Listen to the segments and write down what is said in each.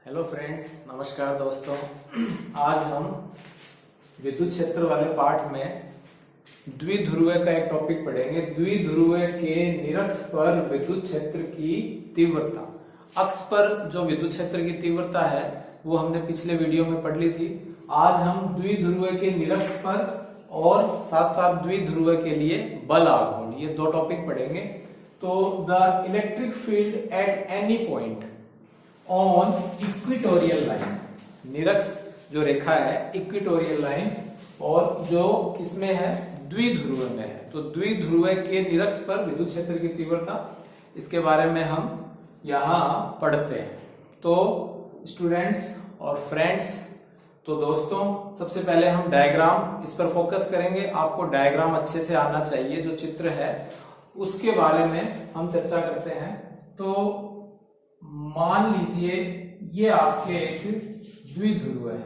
Hello friends, नमस्कार दोस्तों। आज हम विद्युत क्षेत्र वाले पार्ट में द्विध्रुव का एक टॉपिक पढ़ेंगे। द्विध्रुव के निरक्ष पर विद्युत क्षेत्र की तीव्रता। अक्ष पर जो विद्युत क्षेत्र की तीव्रता है वो हमने पिछले वीडियो में पढ़ ली थी। आज हम द्विध्रुव के निरक्ष पर और साथ साथ द्विध्रुव के लिए बल आघूर्ण, ये दो टॉपिक पढ़ेंगे। तो the electric field at any point on equatorial line, निरक्ष जो रेखा है इक्वेटोरियल लाइन और जो किसमें है, द्विध्रुव में है। तो द्विध्रुव के निरक्ष पर विद्युत क्षेत्र की तीव्रता, इसके बारे में हम यहां पढ़ते हैं। तो स्टूडेंट्स और फ्रेंड्स, तो दोस्तों सबसे पहले हम डायग्राम, इस पर फोकस करेंगे। आपको डायग्राम अच्छे से आना चाहिए, जो चित्र है उसके बारे में हम चर्चा करते हैं। तो मान लीजिए ये आपके एक द्विध्रुव है।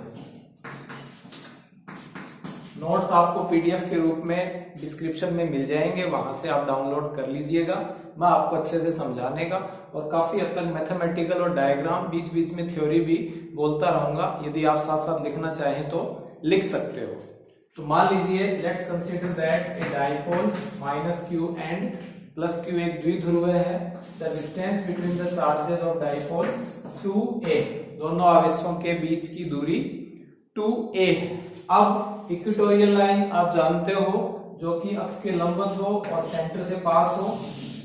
नोट्स आपको पीडीएफ के रूप में डिस्क्रिप्शन में मिल जाएंगे, वहां से आप डाउनलोड कर लीजिएगा। मैं आपको अच्छे से समझाने का और काफी हद तक मैथमेटिकल और डायग्राम, बीच बीच में थ्योरी भी बोलता रहूंगा। यदि आप साथ साथ लिखना चाहें तो लिख सकते हो। तो मान लीजिए, let's consider that a dipole minus Q and plus Q एक द्विध्रुव है। The distance between the charges of dipole 2a, दोनों आवेशों के बीच की दूरी 2a है। अब इक्वेटोरियल लाइन आप जानते हो, जो कि अक्ष के लंबवत हो और सेंटर से पास हो।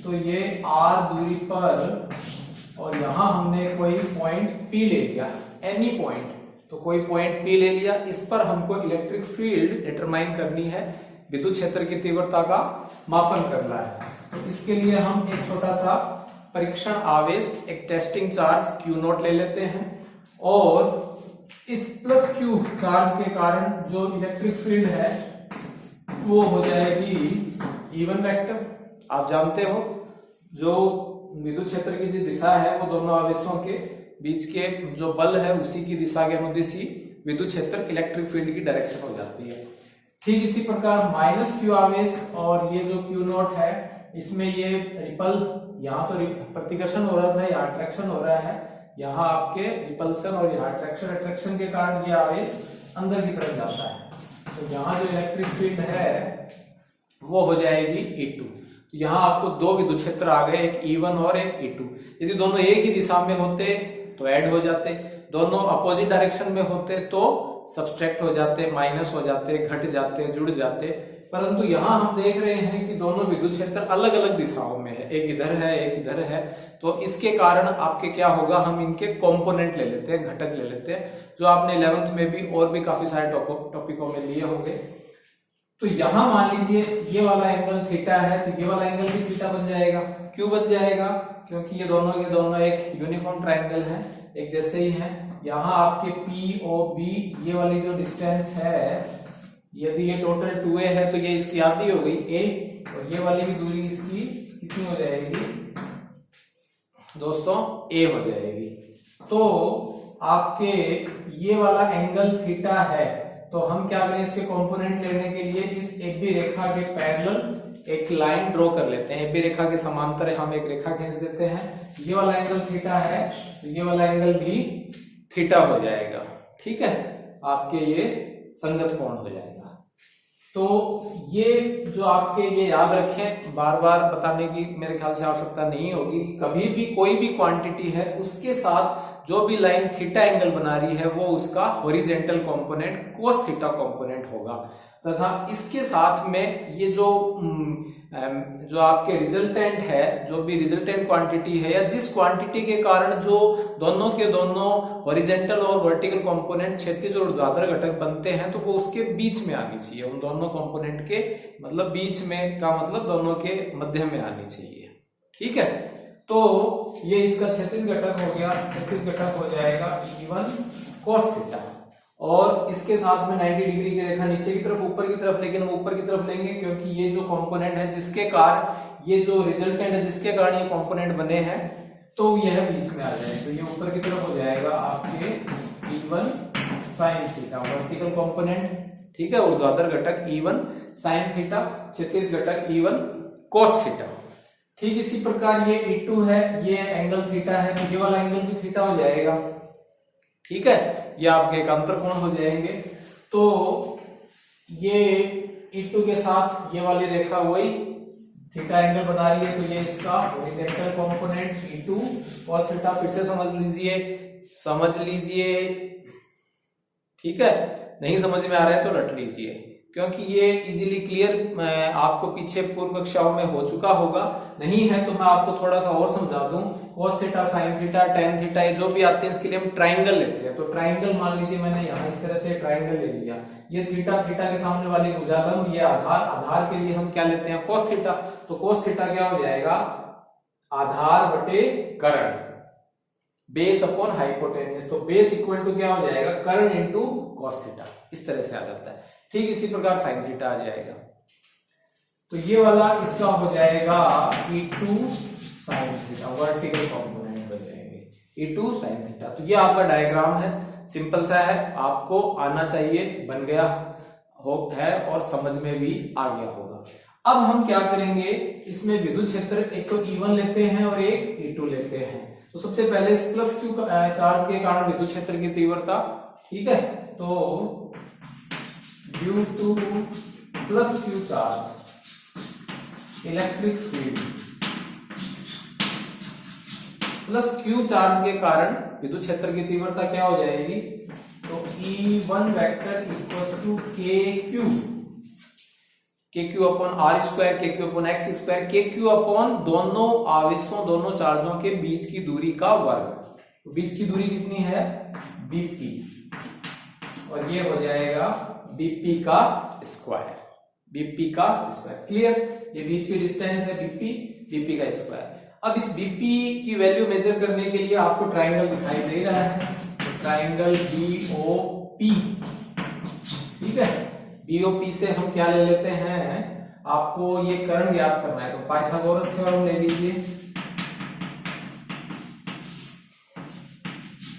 तो ये r दूरी पर, और यहां हमने कोई पॉइंट P ले लिया, एनी पॉइंट। तो कोई पॉइंट P ले लिया, इस पर हमको इलेक्ट्रिक फील्ड डिटरमाइन करनी है, विद्युत क्षेत्र की तीव्रता का मापन करना है। तो इसके लिए हम एक छोटा सा परीक्षण आवेश, एक टेस्टिंग चार्ज Q0 ले लेते हैं, और इस प्लस Q चार्ज के कारण जो इलेक्ट्रिक फील्ड है वो हो जाएगी E1 वेक्टर। आप जानते हो, जो विद्युत क्षेत्र की जो दिशा है वो दोनों आवेशों के बीच के जो बल है उसी की दिशा के अनुदिश ही विद्युत क्षेत्र इलेक्ट्रिक फील्ड की डायरेक्शन हो जाती है। ठीक इसी प्रकार माइनस Q आवेश और ये जो Q0 है, इसमें ये रिपल, यहाँ तो प्रतिकर्षण हो रहा था, यहाँ अट्रैक्शन हो रहा है। यहाँ आपके रिपल्सन और यहाँ अट्रैक्शन, अट्रैक्शन के कारण ये आवेश अंदर की तरफ जाता है। तो यहाँ जो इलेक्ट्रिक फील्ड है वो हो जाएगी E2। तो यहाँ आपको दो विद्युत क्षेत्र आ गए, एक E1 और एक E2। यदि दोनों एक ही दिशा में होते तो ऐड हो जाते, दोनों अपोजिट डायरेक्शन में होते तो सब्सट्रैक्ट हो जाते, माइनस हो जाते, घट जाते, जुड़ जाते। परंतु यहाँ हम देख रहे हैं कि दोनों विद्युत क्षेत्र अलग अलग दिशाओं में है, एक इधर है एक इधर है। तो इसके कारण आपके क्या होगा, हम इनके कंपोनेंट ले लेते हैं, घटक ले लेते हैं, जो आपने 11th में भी और भी काफी सारे टॉपिकों में लिए होंगे। तो यहां मान लीजिए ये वाला एंगल थीटा है, तो ये वाला एंगल भी थीटा बन जाएगा, क्यों बन जाएगा, क्योंकि ये दोनों के दोनों एक यूनिफॉर्म ट्रायंगल है, एक जैसे ही है। यहाँ आपके POB, ये वाली जो डिस्टेंस है, यदि ये टोटल 2a है तो ये इसकी आधी हो गई a, और ये वाली भी दूरी इसकी कितनी हो जाएगी दोस्तों, a हो जाएगी। तो आपके ये वाला एंगल थीटा है, तो हम क्या करें, इसके कंपोनेंट लेने के लिए इस AB रेखा के पैरेलल एक लाइन ड्रॉ कर लेते हैं। AB रेखा के समांतर हम एक रेखा खींच देते हैं। ये वाला एंगल थीटा है, तो ये वाला एंगल भी थीटा हो जाएगा। ठीक है, आपके ये संगत कोण हो जाएगा। तो ये जो आपके, ये याद रखें, बार बार बताने की मेरे ख्याल से आवश्यकता नहीं होगी। कभी भी कोई भी क्वांटिटी है, उसके साथ जो भी लाइन थीटा एंगल बना रही है वो उसका horizontal component cos theta component होगा, तथा इसके साथ में ये जो आपके रिजल्टेंट है, जो भी रिजल्टेंट क्वांटिटी है, या जिस क्वांटिटी के कारण जो दोनों के दोनों हॉरिजॉन्टल और वर्टिकल कंपोनेंट, क्षैतिज और ऊर्ध्वाधर घटक बनते हैं, तो वो उसके बीच में आनी चाहिए। उन दोनों कंपोनेंट के मतलब बीच में का मतलब दोनों के मध्य में आनी चाहिए। ठीक है, तो ये इसका क्षैतिज घटक हो गया, क्षैतिज घटक हो जाएगा E1 cos थीटा, और इसके साथ में 90 डिग्री की रेखा नीचे की तरफ, ऊपर की तरफ, लेकिन हम ऊपर की तरफ लेंगे क्योंकि ये जो कंपोनेंट है जिसके कारण, ये जो रिजल्टेंट है जिसके कारण ये कंपोनेंट बने हैं, तो यह बीच में आ जाएगा। तो ये ऊपर की तरफ हो जाएगा आपके E1 sin theta, vertical component. ठीक है, ऊर्ध्वाधर घटक E1 sin थीटा, क्षैतिज घटक E1 cos थीटा। ठीक इसी प्रकार ये E2 है, ये एंगल थीटा है, तो ये वाला एंगल भी थीटा हो जाएगा। ठीक है, ये आपके एक अंतर कोण हो जाएंगे। तो ये E2 के साथ ये वाली रेखा वही थीटा एंगल बना रही है, तो ये इसका horizontal component E2 cos theta. फिर से समझ लीजिए, ठीक है। नहीं समझ में आ रहा है तो रट लीजिए, क्योंकि ये इजीली क्लियर आपको पीछे पूर्व कक्षाओं में हो चुका होगा। नहीं है तो मैं आपको थोड़ा सा और समझा दूं। cos theta, sin theta, tan theta, ये जो भी आते हैं इसके लिए हम ट्राइंगल लेते हैं। तो ट्राइंगल मान लीजिए मैंने यहाँ इस तरह से ट्राइंगल ले लिया, ये थीटा, थीटा के सामने वाली भुजालंब, ये आधार, आधार के लिए हम क्या लेते हैं, cos थीटा। तो cos थीटा क्या हो जाएगा, आधार बटे कर्ण, बेस अपॉन हाइपोटेन्यूज। तो बेस इक्वल टू क्या हो जाएगा, कर्ण इंटू cos थीटा, इस तरह से आ जाता है। ठीक इसी प्रकार sin थीटा आ जाएगा। तो ये वाला इसका हो जाएगा E2 sin theta, vertical component बन जाएंगे E2 sin थीटा। तो ये आपका डायग्राम है, सिंपल सा है, आपको आना चाहिए, बन गया है और समझ में भी आ गया होगा। अब हम क्या करेंगे, इसमें विद्युत क्षेत्र एक तो E1 लेते हैं और एक E2 लेते हैं। तो सबसे पहले इस प्लस क्यू चार्ज के कारण विद्युत क्षेत्र की तीव्रता, ठीक है, तो due two plus Q charge electric field, plus Q charge के कारण विद्युत क्षेत्र की तीव्रता क्या हो जाएगी, तो E1 vector equal to KQ upon R square, KQ upon X square, KQ upon दोनों आवेशों, दोनों चार्जों के बीच की दूरी का वर्ग। तो बीच की दूरी कितनी है, BP, और ये हो जाएगा BP का स्क्वायर, BP का स्क्वायर। क्लियर, ये बीच की डिस्टेंस है BP का स्क्वायर। अब इस BP की वैल्यू मेजर करने के लिए आपको ट्राइंगल दिखाई दे रहा है, तो ट्राइंगल BOP, ठीक है। BOP से हम क्या ले लेते हैं, आपको ये कर्ण ज्ञात करना है, तो पाइथागोरस थ्योरम ले लीजिए।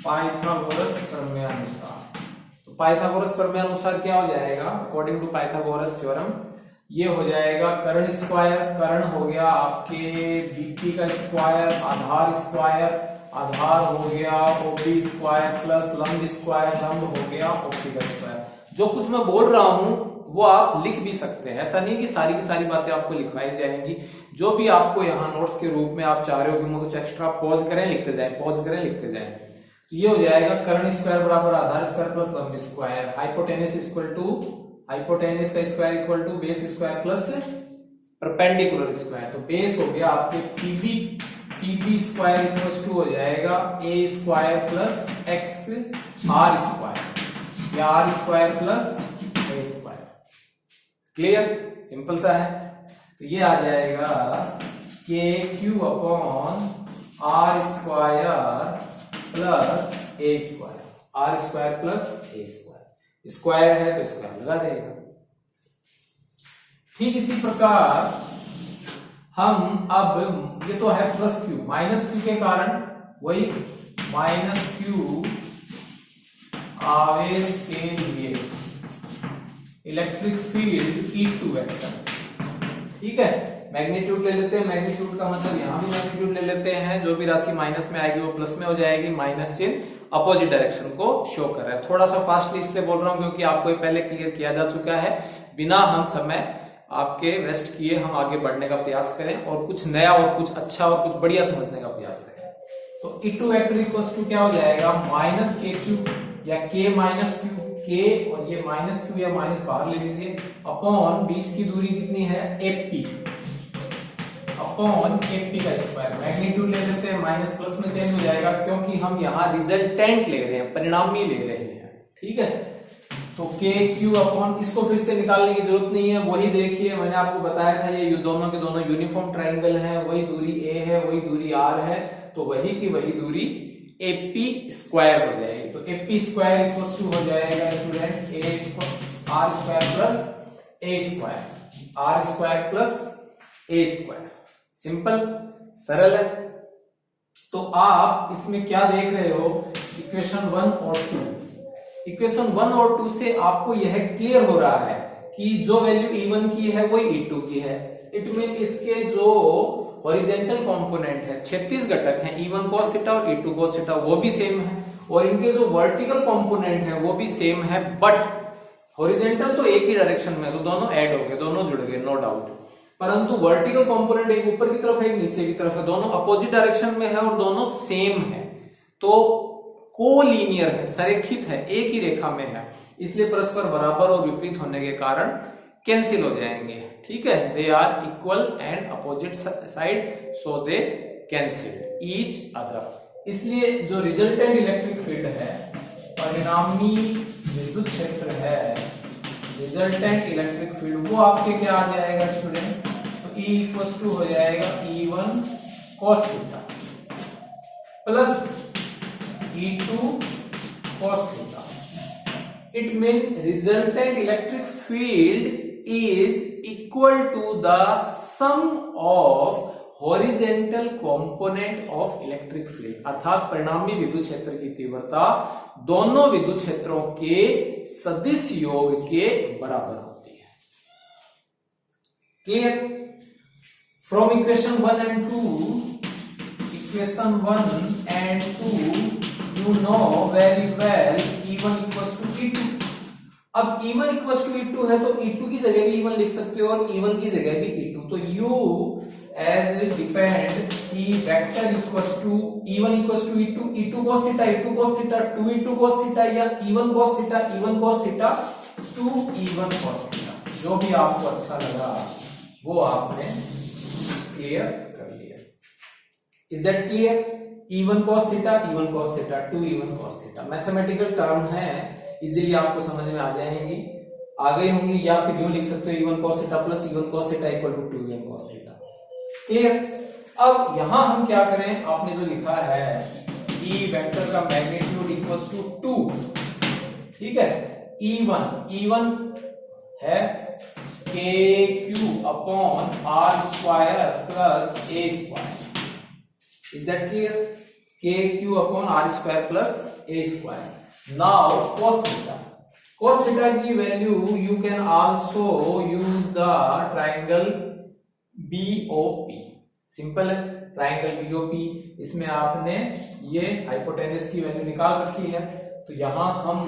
पाइथागोरस प्रमेयानुसार, तो पाइथागोरस प्रमेयानुसार क्या हो जाएगा, अकॉर्डिंग टू पाइथागोरस थ्योरम, ये हो जाएगा कर्ण स्क्वायर, कर्ण हो गया आपके BP का स्क्वायर, आधार स्क्वायर, आधार हो गया OB स्क्वायर प्लस लंब स्क्वायर, लंब हो गया OP का स्क्वायर। जो कुछ मैं बोल रहा हूं वो आप लिख भी सकते हैं, ऐसा नहीं कि सारी की सारी बातें आपको लिखवाई जाएंगी। जो भी आपको यहाँ नोट्स के रूप में आप चाह रहे हो कि कुछ एक्स्ट्रा पॉज करें लिखते जाए, पॉज करें लिखते जाए। तो ये हो जाएगा कर्ण स्क्वायर बराबर आधार स्क्वायर प्लस लंब square, hypotenuse equal to, hypotenuse का square equal to base square plus perpendicular square. तो बेस हो गया आपके PB स्क्वायर इक्वल टू हो जाएगा A square plus X R square, या R square plus A square. Clear, simple सा है। तो ये आ जाएगा KQ upon R square plus A square, R square plus A square, square है तो स्क्वायर लगा देगा। ठीक इसी प्रकार हम अब, ये तो है प्लस क्यू, माइनस क्यू के कारण वही माइनस क्यू आवेश के लिए इलेक्ट्रिक फील्ड E2 वेक्टर, ठीक है। मैग्नीट्यूड ले लेते हैं, मैग्नीट्यूड का मतलब यहां भी मैग्नीट्यूड ले लेते हैं, जो भी राशि माइनस में आएगी वो प्लस में हो जाएगी, माइनस चिन्ह अपोजिट डायरेक्शन को शो कर रहा है। थोड़ा सा फास्टली इसलिए बोल रहा हूं क्योंकि आपको ये पहले क्लियर किया जा चुका है। बिना हम समय आपके वेस्ट किए हम आगे बढ़ने का प्रयास करें और कुछ नया और कुछ अच्छा और कुछ बढ़िया समझने का प्रयास करें। तो E2 वेक्टर इक्वल्स टू क्या हो जाएगा, माइनस KQ या K माइनस Q, K और ये माइनस Q या माइनस बाहर ले लीजिए, अपॉन बीच की दूरी कितनी है AP, अपॉन AP का स्क्वायर। मैग्नीट्यूड ले लेते हैं, माइनस प्लस में चेंज हो जाएगा क्योंकि हम यहाँ रिजल्टेंट ले रहे हैं, परिणामी ले रहे हैं, ठीक है। तो KQ अपॉन, इसको फिर से निकालने की जरूरत नहीं है, वही देखिए मैंने आपको बताया था, ये दोनों के दोनों यूनिफॉर्म ट्राइंगल है, वही दूरी A है, वही दूरी R है, तो वही की वही दूरी AP स्क्वायर हो जाएगी। तो AP स्क्वायर इक्वल्स टू हो जाएगा students R square plus A square, R square plus A square. Simple, सरल है। तो आप इसमें क्या देख रहे हो, इक्वेशन 1 और 2, इक्वेशन 1 और 2 से आपको यह क्लियर हो रहा है कि जो वैल्यू E1 की है वही E2 की है। इट मीन इसके जो हॉरिजॉन्टल कंपोनेंट है, 36 घटक हैं, E1 cos थीटा और E2 cos थीटा, वो भी सेम है। और इनके जो वर्टिकल कंपोनेंट है वो भी सेम है, बट हॉरिजॉन्टल तो एक ही डायरेक्शन में, तो दोनों ऐड हो गए, दोनों जुड़ गए, नो डाउट। परंतु वर्टिकल कंपोनेंट एक ऊपर की तरफ है, एक नीचे की तरफ है, दोनों अपोजिट डायरेक्शन में है और दोनों सेम है, तो कोलिनियर है, संरेखित है, एक ही रेखा में है, इसलिए परस्पर बराबर और विपरीत होने के कारण कैंसिल हो जाएंगे। ठीक है, they are equal and opposite side, so they cancel each other. इसलिए जो रिजल्टेंट इलेक्ट्रिक फील्ड है, परिणामी विद्युत क्षेत्र है, रिजल्टेंट इलेक्ट्रिक फील्ड, वो आपके क्या आ जाएगा स्टूडेंट्स, तो E इक्वल टू हो जाएगा E1 cos theta plus E2 cos theta. It mean resultant electric field is equal to the sum of horizontal component of electric field, अर्थात परिणामी विद्युत क्षेत्र की तीव्रता दोनों विद्युत क्षेत्रों के सदिश योग के बराबर होती है। Clear? From equation 1 and 2, equation 1 and 2 you know very well E1 equals to E2। अब E1 equals to E2 है तो E2 की जगह भी E1 लिख सकते हो और E1 की जगह भी E2, तो U as depend E vector equals to E1 equals to E2, E2 cos theta, E2 cos theta, 2E2 cos theta या E1 cos theta, E1 cos theta, 2E1 cos theta, जो भी आपको अच्छा लगा वो आपने क्लियर कर लिया। Is that clear? E1 cos theta, E1 cos theta, 2E1 cos theta mathematical term है, इजीली आपको समझ में आ जाएंगी, आ गई होंगी, या फिर यूं लिख सकते हो E1 cos theta plus E1 cos theta equal to 2E1 cos theta. Clear? अब यहां हम क्या करें, आपने जो लिखा है E वेक्टर का मैग्नीट्यूड इक्वल्स टू 2, ठीक है, E1 है KQ upon R square plus A square. Is that clear? KQ upon R square plus A square. Now cos theta की value you can also use the triangle BOP। Simple है, triangle BOP, इसमें आपने ये hypotenuse की value निकाल रखी है, तो यहां हम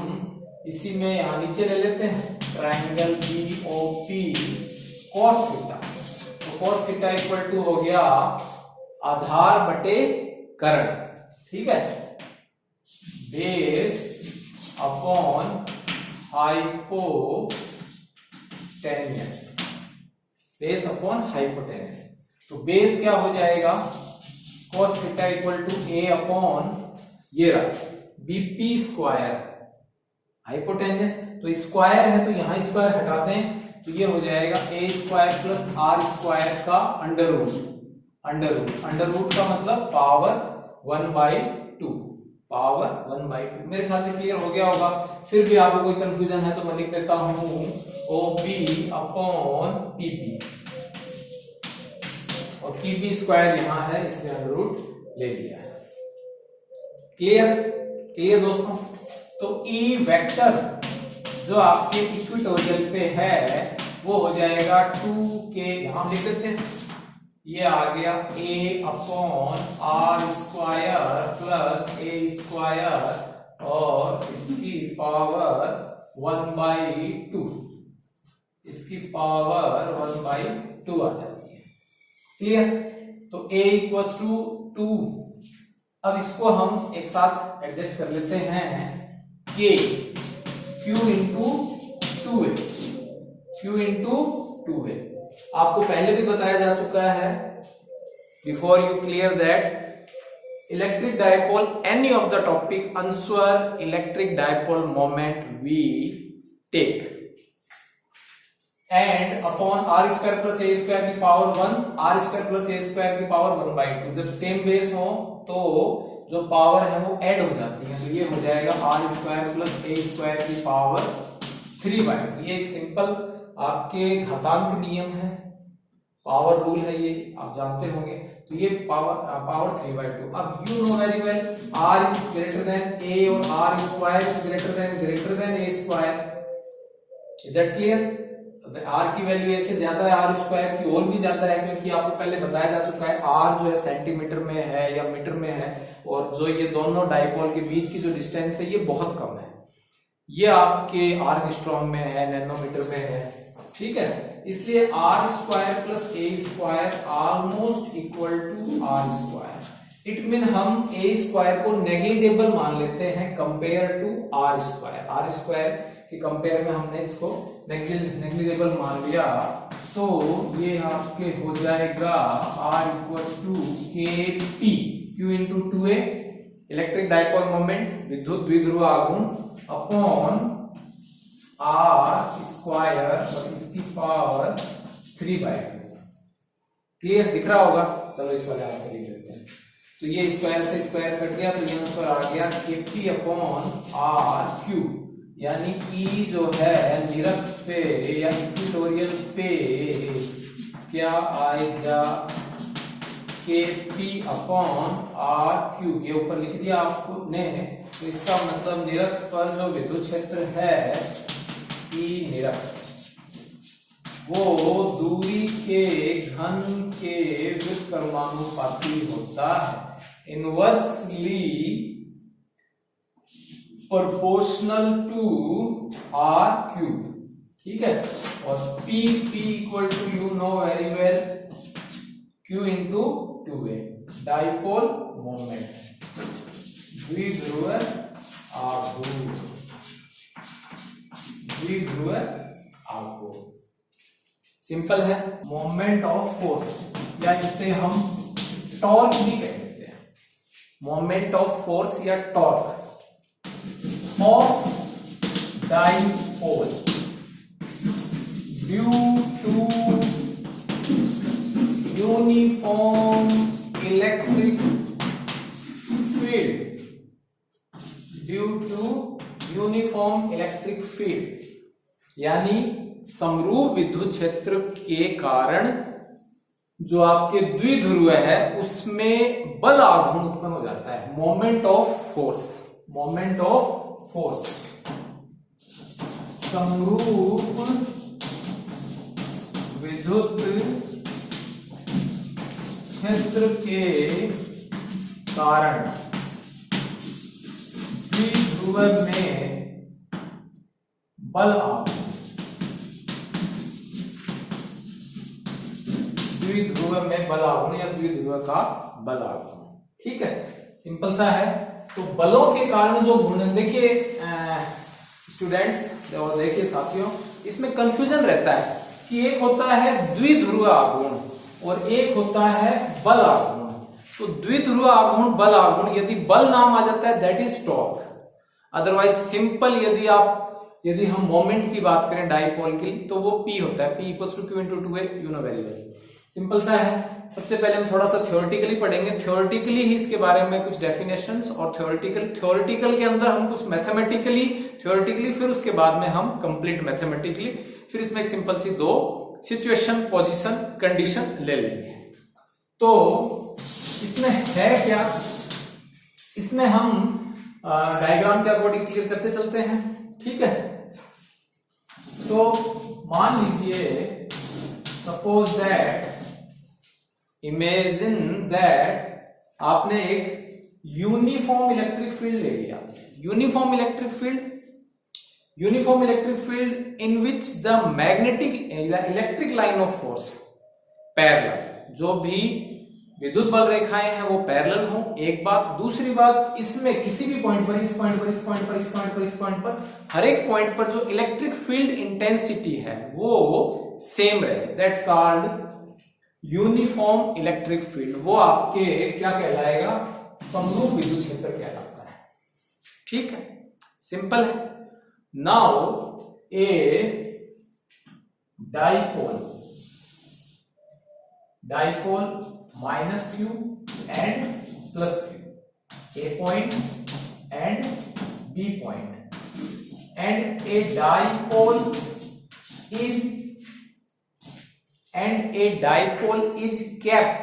इसी में यहां नीचे ले लेते हैं ट्राइंगल BOP cos थीटा, तो cos थीटा इक्वल टू हो गया आधार बटे कर्ण, ठीक है, base upon hypotenuse, base upon hypotenuse, तो बेस क्या हो जाएगा, cos theta equal to A upon ये रहा BP स्क्वायर, हाइपोटेनस तो स्क्वायर है तो यहां स्क्वायर हटा दें, तो ये हो जाएगा A square plus R square का अंडर रूट का मतलब पावर 1/2, पावर 1/2। मेरे ख्याल से क्लियर हो गया होगा, फिर भी आपको कोई कंफ्यूजन है तो मैं लिख देता हूं OP अपॉन PP, और PP स्क्वायर यहां है इसलिए अंडर रूट ले लिया है। क्लियर दोस्तों? तो E वेक्टर जो आपके इक्वेटोरियल पे है वो हो जाएगा 2K, हम लिख देते हैं, ये आ गया A upon R square plus A square और इसकी पावर 1/2, इसकी पावर 1/2 आ जाती है। क्लियर? तो A इक्वल्स टू 2, अब इसको हम एक साथ एडजस्ट कर लेते हैं, K Q इंटू 2A, आपको पहले भी बताया जा चुका है, before you clear that electric dipole any of the topic answer electric dipole moment we take and upon R square plus A square की power 1, R square plus A square की power 1/2, जब सेम बेस हो तो जो power है वो add हो जाती है, तो ये हो जाएगा R square plus A square की पावर 3/2। ये एक सिंपल आपके घातांक नियम है, पावर रूल है, ये आप जानते होंगे, तो ये पावर 3/2। अब you know very well R is greater than A और R square is greater than A square. Is that clear? R की वैल्यू ए से ज्यादा है, आर स्क्वायर की और भी ज्यादा है, क्योंकि आपको पहले बताया जा चुका है आर जो है सेंटीमीटर में है या मीटर में है, और जो ये दोनों डाइपोल के बीच की जो डिस्टेंस है ये बहुत कम है, ये आपके आर्मस्ट्रॉन्ग में है, नैनोमीटर में है, ठीक है। इसलिए R square plus A square almost equal to R square. It mean हम ए स्क्वायर को नेग्लिजिबल मान लेते हैं compare to R square. R square के कंपेयर में हमने इसको नेग्लिजिबल मान लिया, तो ये आपके हो जाएगा आर इक्वल्स टू के P Q into 2a electric dipole moment विद्युत द्विध्रुव आघूर्ण अपॉन आर स्क्वायर और इसकी पावर 3/2। क्लियर दिख रहा होगा? चलो इस वाले आंसर लिख लेते हैं। तो ये स्क्वायर से स्क्वायर कट गया, तो ये आंसर आ गया Kp अपॉन आर क्यू, यानी ई जो है निरक्ष पे या इक्वेटोरियल पे क्या आएगा Kp अपॉन आर क्यू। ये ऊपर लिख दिया आपने, तो इसका मतलब निरक्ष पर जो विद्युत क्षेत्र है ई निरक्ष, वो दूरी के घन के व्युत्क्रमानुपाती होता है, inversely proportional to R cube, ठीक है। और P equal to you know very well Q into 2a dipole moment द्विध्रुव आघूर्ण, द्विध्रुव आघूर्ण सिंपल है। मोमेंट ऑफ फोर्स या इसे हम टॉर्क भी कह देते हैं, मोमेंट ऑफ फोर्स या torque of dipole due to uniform electric field, due to uniform electric field, यानी समरूप विद्युत क्षेत्र के कारण जो आपके द्विध्रुव है उसमें बल आघूर्ण उत्पन्न हो जाता है। Moment of force, moment of force समरूप विद्युत क्षेत्र के कारण द्विध्रुव में बल आघूर्ण, द्विध्रुव में बल आघूर्ण या द्विध्रुव का बल आघूर्ण, ठीक है। सिंपल सा है। तो बलों के कारण जो घूर्णन, देखिए स्टूडेंट्स और देखिए साथियों, इसमें कंफ्यूजन रहता है कि एक होता है द्विध्रुव आघूर्ण और एक होता है बल आघूर्ण। तो द्विध्रुव आघूर्ण बल आघूर्ण, यदि बल नाम आ जाता है that is torque, otherwise simple यदि हम मोमेंट की बात करें डाइपोल की तो वो P होता है, P equals to Q into 2a, you know very well. Simple सा है। सबसे पहले हम थोड़ा सा थ्योरेटिकली पढ़ेंगे, थ्योरेटिकली ही इसके बारे में कुछ डेफिनेशंस और थ्योरेटिकल के अंदर हम कुछ मैथमेटिकली थ्योरेटिकली, फिर उसके बाद में हम कंप्लीट मैथमेटिकली, फिर इसमें एक सिंपल सी 2 सिचुएशन, पोजीशन, कंडीशन ले लेंगे। तो इसमें है क्या, इसमें हम डायग्राम के अकॉर्डिंग क्लियर करते चलते हैं, ठीक है। तो मान लीजिए सपोज दैट, इमेजिन दैट आपने एक यूनिफॉर्म इलेक्ट्रिक फील्ड ले लिया, uniform electric field in which the magnetic electric line of force parallel, जो भी विद्युत बल रेखाएं हैं वो पैरेलल हो, एक बात। दूसरी बात, इसमें किसी भी पॉइंट पर, इस पॉइंट पर, इस पॉइंट पर, इस पॉइंट पर, इस पॉइंट पर, हर एक पॉइंट पर जो इलेक्ट्रिक फील्ड इंटेंसिटी है वो सेम रहे, that called uniform electric field. वो आपके क्या कहलाएगा, समरूप विद्युत क्षेत्र कहलाता है, ठीक है। सिंपल है। Now a dipole minus Q and plus Q, A point and B point, and a dipole is kept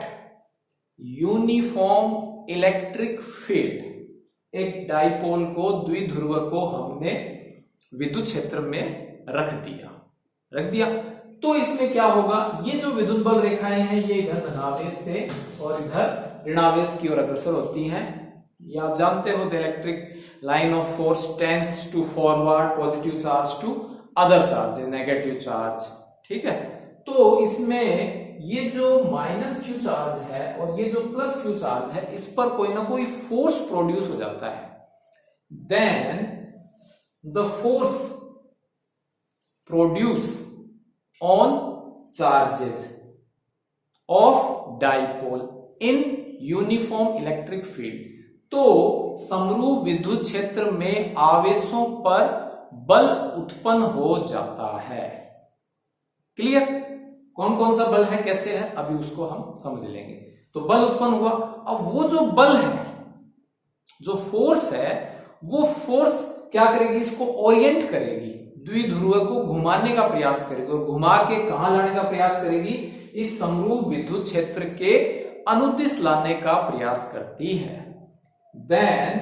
uniform electric field। एक डाइपोल को, द्विध्रुव को हमने विद्युत क्षेत्र में रख दिया। तो इसमें क्या होगा, ये जो विद्युत बल रेखाएं हैं ये इधर धनावेश से और इधर ऋणावेश की ओर अग्रसर होती हैं। ये आप जानते हो, the electric line of force tends to forward positive charge to other charge negative charge. ठीक है, तो इसमें ये जो माइनस क्यू चार्ज है और ये जो प्लस क्यू चार्ज है, इस पर कोई ना कोई फोर्स प्रोड्यूस हो जाता है। Then the force produce on charges of dipole in uniform electric field. तो समरूप विद्युत क्षेत्र में आवेशों पर बल उत्पन्न हो जाता है। क्लियर? कौन कौन सा बल है, कैसे है, अभी उसको हम समझ लेंगे। तो बल उत्पन्न हुआ। अब वो जो बल है, जो फोर्स है, वो फोर्स क्या करेगी, इसको ओरिएंट करेगी, द्विध्रुव को घुमाने का प्रयास करेगी और घुमा के कहां लाने का प्रयास करेगी, इस समरूप विद्युत क्षेत्र के अनुदिश लाने का प्रयास करती है। Then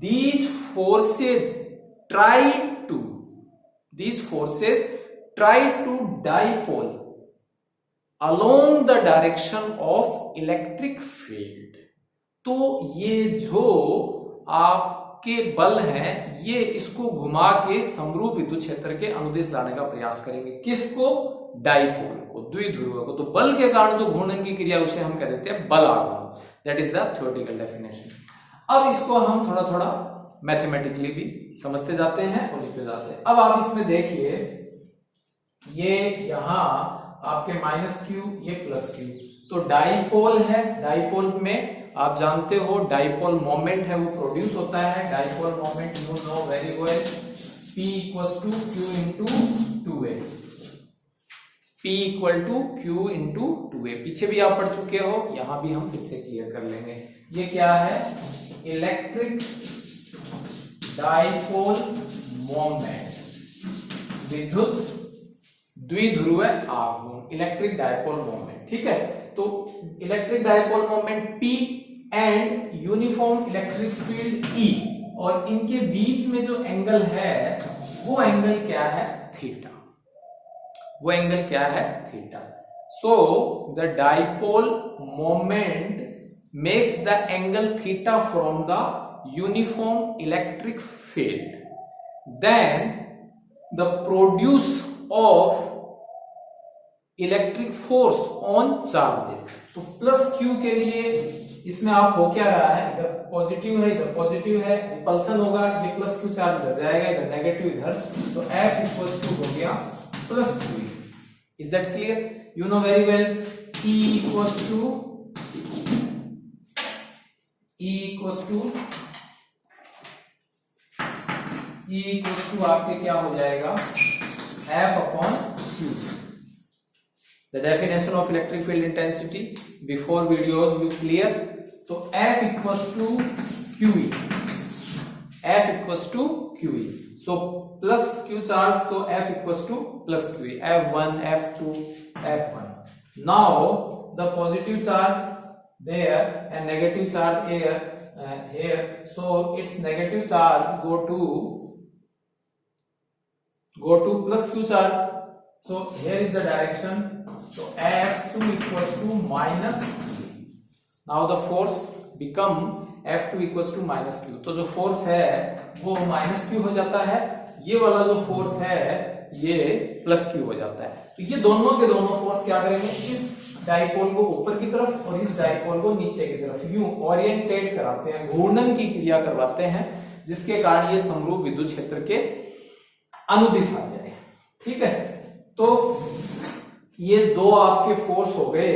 these forces try to dipole along the direction of electric field। तो ये जो आपके बल हैं, ये इसको घुमा के समरूप विद्युत क्षेत्र के अनुदिश लाने का प्रयास करेंगे। किसको? डाइपोल को, द्विध्रुव को। तो बल के कारण जो घूर्णन की क्रिया, उसे हम कह देते हैं बल आघूर्ण। That is the theoretical definition. अब इसको हम थोड़ा थोड़ा मैथमेटिकली भी समझते जाते हैं और लिखते जाते हैं। अब आप इसमें देखिए, ये यहां आपके माइनस क्यू, ये प्लस क्यू, तो डाइपोल है। डाइपोल में आप जानते हो डाइपोल मोमेंट है वो प्रोड्यूस होता है। Dipole moment you know very well, P equal to Q into 2a। P equal to Q into 2a। पीछे भी आप पढ़ चुके हो, यहां भी हम फिर से क्लियर कर लेंगे। ये क्या है? इलेक्ट्रिक डाइपोल मोमेंट, विद्युत द्विध्रुव आघूर्ण, इलेक्ट्रिक डाइपोल मोमेंट। ठीक है, तो electric dipole moment P and uniform electric field E, और इनके बीच में जो एंगल है वो एंगल क्या है? थीटा। वो एंगल क्या है? Theta. So the dipole moment makes the angle theta from the uniform electric field. Then the produce of electric force on charges। तो प्लस क्यू के लिए इसमें आप हो क्या रहा है, इधर पॉजिटिव है, इधर पॉजिटिव है, रिपल्सन होगा, ये प्लस क्यू चार्ज इधर जाएगा, इधर नेगेटिव इधर, तो F इक्वल टू हो गया plus Q. Is that clear? You know very well, E equal to आपके क्या हो जाएगा? F upon Q। The definition of electric field intensity before videos you clear. तो F equal to QE, F equal to QE। So plus Q charge, तो F equal to plus QE, F1, F2, F1। Now the positive charge there and negative charge here, so its negative charge go to plus q charge, so here is the direction, so F2 equals to minus q। now the force become F2 equals to minus q। तो जो force है वो minus Q हो जाता है, ये वाला जो फोर्स है ये प्लस क्यू हो जाता है। तो ये दोनों के दोनों फोर्स क्या करेंगे, इस डाइपोल को ऊपर की तरफ और इस डाइपोल को नीचे की तरफ यूं ओरिएंटेट कराते हैं, घूर्णन की क्रिया करवाते हैं, जिसके कारण ये समरूप विद्युत क्षेत्र के अनुदिश आ जाए। ठीक है, तो ये दो आपके फोर्स हो गए।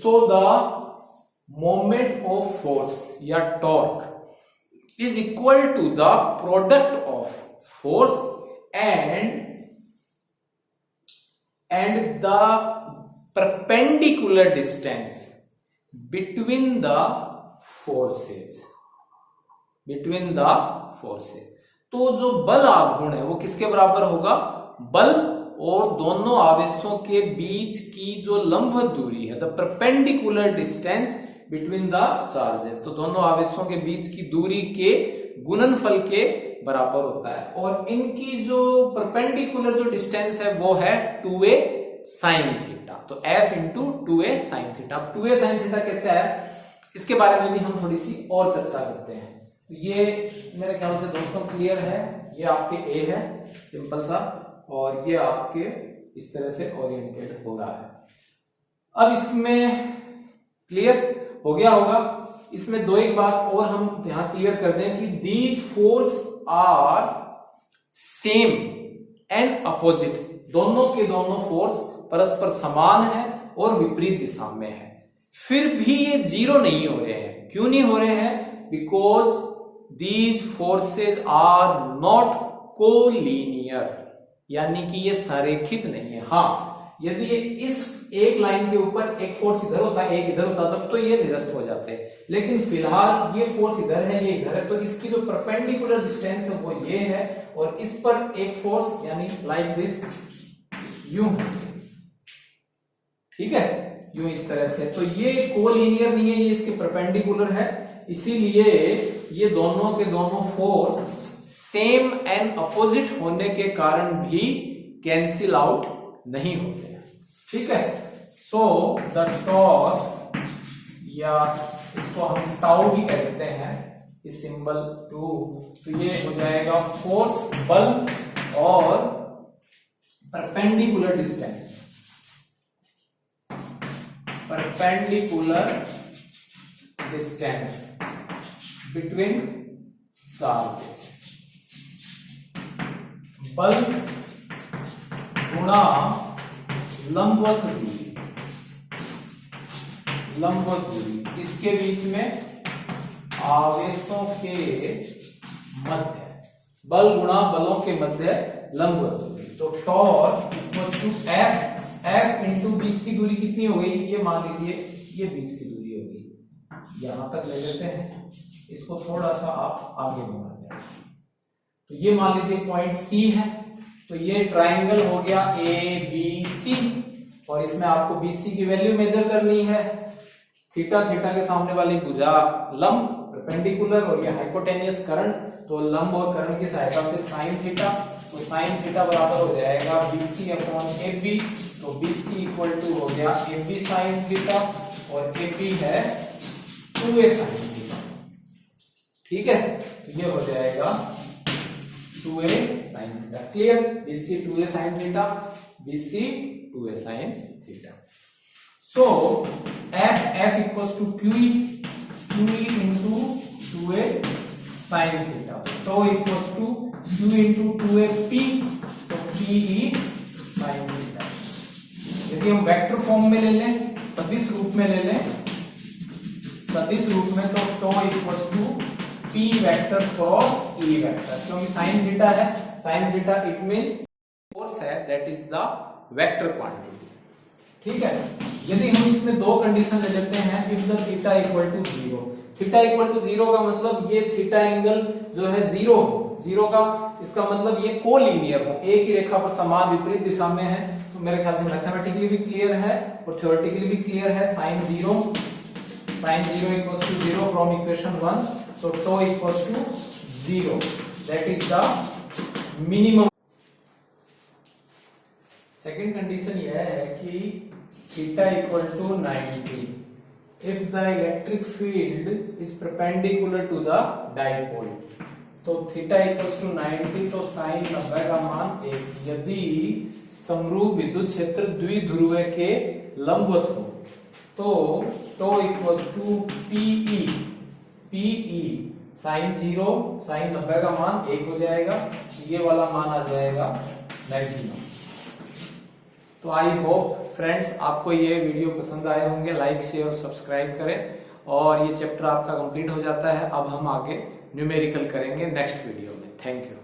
So the moment of force या torque is equal to the product of force and the perpendicular distance between the forces। तो जो बल आघूर्ण है वो किसके बराबर होगा? बल और दोनों आवेशों के बीच की जो लंबवत दूरी है, the perpendicular distance between the charges, तो दोनों आवेशों के बीच की दूरी के गुणनफल के बराबर होता है। और इनकी जो परपेंडिकुलर जो डिस्टेंस है वो है 2a साइन थीटा। तो f into 2a sine theta. 2a sine theta कैसे आया, इसके बारे में भी हम थोड़ी सी और चर्चा करते हैं। तो ये मेरे ख्याल से दोस्तों क्लियर है। ये आपके a है सिंपल सा, और ये आपके इस तरह से ओरिएंटेड हो रहा है। अब इसमें क्लियर हो गया होगा। इसमें दो एक बात और हम यहां क्लियर कर दें कि these force are same and opposite, दोनों के दोनों फोर्स परस्पर समान है और विपरीत दिशा में है। फिर भी ये जीरो नहीं हो रहे हैं। क्यों नहीं हो रहे हैं? Because these forces are not collinear, यानी कि ये संरेखित नहीं है। हाँ, यदि ये इस एक लाइन के ऊपर एक फोर्स इधर होता है एक इधर होता तब तो ये निरस्त हो जाते हैं, लेकिन फिलहाल ये फोर्स इधर है ये इधर है, तो इसकी जो परपेंडिकुलर डिस्टेंस है वो ये है, और इस पर एक फोर्स यानी लाइक दिस यूं, ठीक है, यूं इस तरह से। तो ये कोलिनियर नहीं है, ये इसके परपेंडिकुलर है, इसीलिए ये दोनों के दोनों फोर्स सेम एंड अपोजिट होने के कारण भी कैंसिल आउट नहीं होते। ठीक है, सो द टॉर्क, या इसको हम टाउ भी कह देते हैं, इस सिंबल टू, तो ये हो जाएगा फोर्स बल और perpendicular distance, perpendicular distance between charges. बल गुणा लंबवत दूरी, लंबवत दूरी, इसके बीच में आवेशों के मध्य, बल गुणा बलों के मध्य लंबवत दूरी। तो torque equals to F into बीच की दूरी कितनी हो गई, ये मान लीजिए ये बीच की दूरी हो गई, यहां तक ले लेते हैं, इसको थोड़ा सा आप आगे बढ़ा दें। तो ये मान लीजिए पॉइंट सी है, तो ये ट्राइंगल हो गया ABC, और इसमें आपको BC की वैल्यू मेजर करनी है। थीटा, थीटा के सामने वाली भुजा लंब परपेंडिकुलर, और ये हाइपोटेनियस कर्ण, तो लंब और कर्ण की सहायता से साइन थीटा, तो साइन थीटा बराबर हो जाएगा BC अपॉन AB, तो BC इक्वल टू हो गया AB साइन थीटा, और AB है 2A साइन थीटा। ठीक है, तो ये हो जाएगा 2A sine theta. Clear? BC 2A sine theta, BC 2A sine theta. So F equals to QE into 2A sine theta, तो equals to Q into 2A P, तो PE sine theta. यदि हम वेक्टर फॉर्म में ले लें, सदिश रूप में ले लें, सदिश रूप में, तो equals to P vector cross E vector, क्योंकि साइन थीटा है, sine theta it mean force है, that is the vector quantity. ठीक है, यदि हम इसमें दो कंडीशन ले लेते हैं, if the theta equal to 0, theta equal to 0 का मतलब ये थीटा एंगल जो है 0 का, इसका मतलब ये कोलिनियर हो, एक ही रेखा पर समान विपरीत दिशा में है। तो मेरे ख्याल से मैथमेटिकली भी क्लियर है और थ्योरेटिकली भी क्लियर है। Sine 0 equals to 0 from equation 1, so tau equals to 0, that is the minimum। Second condition यह है कि theta equal to 90 if the electric field is perpendicular to the dipole, तो theta equals to 90, तो sign 90 का मान 1। यदि समरूप विद्युत क्षेत्र द्विध्रुव के लंबवत हो, तो tau equals to PE sine 0, sine 90 का मान 1 हो जाएगा, ये वाला मान आ जाएगा मैक्सिमम। तो आई होप फ्रेंड्स आपको ये वीडियो पसंद आए होंगे। लाइक शेयर और सब्सक्राइब करें, और ये चैप्टर आपका कंप्लीट हो जाता है। अब हम आगे न्यूमेरिकल करेंगे नेक्स्ट वीडियो में। Thank you.